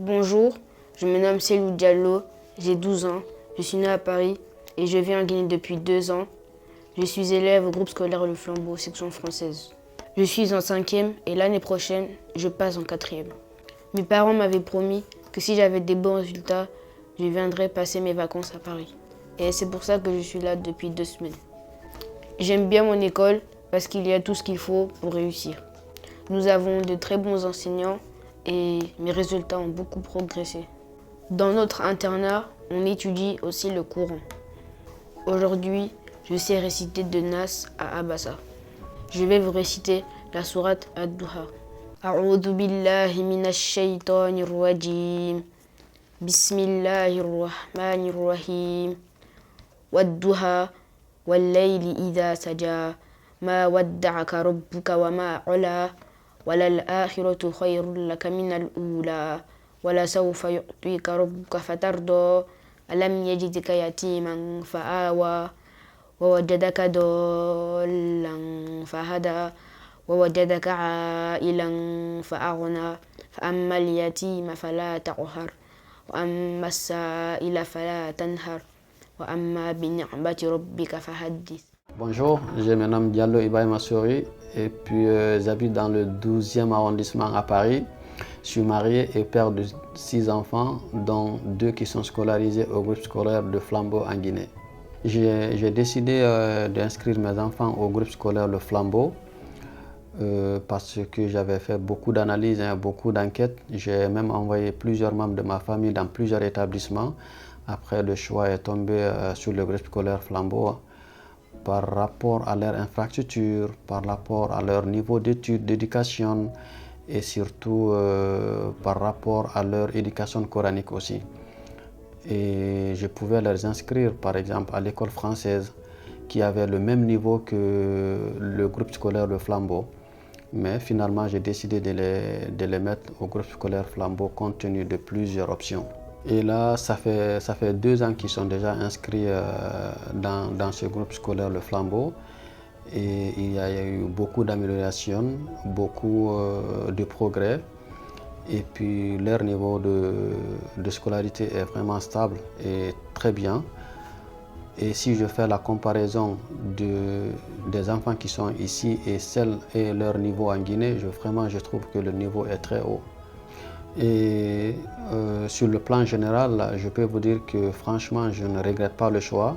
Bonjour, je me nomme Célou Diallo, j'ai 12 ans, je suis né à Paris et je vis en Guinée depuis 2 ans. Je suis élève au groupe scolaire Le Flambeau, section française. Je suis en 5e et l'année prochaine, je passe en 4e. Mes parents m'avaient promis que si j'avais des bons résultats, je viendrais passer mes vacances à Paris. Et c'est pour ça que je suis là depuis 2 semaines. J'aime bien mon école parce qu'il y a tout ce qu'il faut pour réussir. Nous avons de très bons enseignants et mes résultats ont beaucoup progressé. Dans notre internat, on étudie aussi le Coran. Aujourd'hui, je sais réciter de Nas à Abasa. Je vais vous réciter la sourate Ad-Duha. A'udhu billahi minash shaytanir rajim. Bismillahir rahmanir rahim. Wad-duha wal-layli idha saja. Ma wadda'aka rabbuka wa ma 'ala. وللآخرة خير لك من الأولى ولسوف يعطيك ربك فترضى ألم يجدك يتيما فآوى ووجدك ضالا فهدى ووجدك عائلا فأغنى فأما اليتيم فلا تقهر وأما السائل فلا تنهر وأما بنعمة ربك فحدث. Bonjour, je me nomme Diallo Ibrahima Sori et puis j'habite dans le 12e arrondissement à Paris. Je suis marié et père de 6 enfants, dont 2 qui sont scolarisés au groupe scolaire de Flambeau en Guinée. J'ai décidé d'inscrire mes enfants au groupe scolaire Le Flambeau parce que j'avais fait beaucoup d'analyses, beaucoup d'enquêtes. J'ai même envoyé plusieurs membres de ma famille dans plusieurs établissements. Après, le choix est tombé sur le groupe scolaire Flambeau. Par rapport à leur infrastructure, par rapport à leur niveau d'études, d'éducation et surtout par rapport à leur éducation coranique aussi. Et je pouvais les inscrire par exemple à l'école française qui avait le même niveau que le groupe scolaire de Flambeau. Mais finalement j'ai décidé de les mettre au groupe scolaire Flambeau compte tenu de plusieurs options. Et là, ça fait 2 ans qu'ils sont déjà inscrits dans ce groupe scolaire Le Flambeau. Et il y a eu beaucoup d'améliorations, beaucoup de progrès. Et puis leur niveau de scolarité est vraiment stable et très bien. Et si je fais la comparaison des enfants qui sont ici et leur niveau en Guinée, je trouve que le niveau est très haut. Et sur le plan général, je peux vous dire que franchement, je ne regrette pas le choix.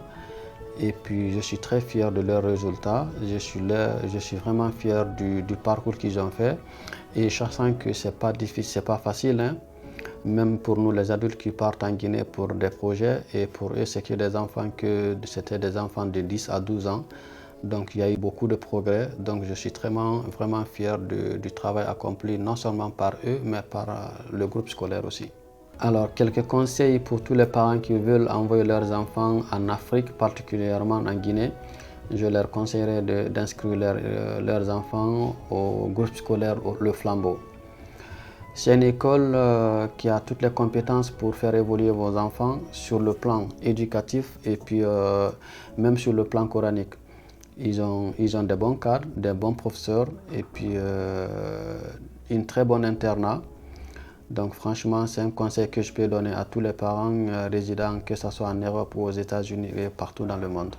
Et puis, je suis très fier de leurs résultats. Je suis vraiment fier du parcours qu'ils ont fait. Et sachant que ce n'est pas difficile, ce n'est pas facile, hein. Même pour nous, les adultes qui partent en Guinée pour des projets, et pour eux, c'était des enfants de 10 à 12 ans. Donc il y a eu beaucoup de progrès, donc je suis vraiment fier du travail accompli non seulement par eux, mais par le groupe scolaire aussi. Alors quelques conseils pour tous les parents qui veulent envoyer leurs enfants en Afrique, particulièrement en Guinée. Je leur conseillerais d'inscrire leurs enfants au groupe scolaire Le Flambeau. C'est une école qui a toutes les compétences pour faire évoluer vos enfants sur le plan éducatif et puis même sur le plan coranique. Ils ont des bons cadres, des bons professeurs et puis une très bonne internat. Donc franchement, c'est un conseil que je peux donner à tous les parents résidents, que ce soit en Europe ou aux États-Unis et partout dans le monde.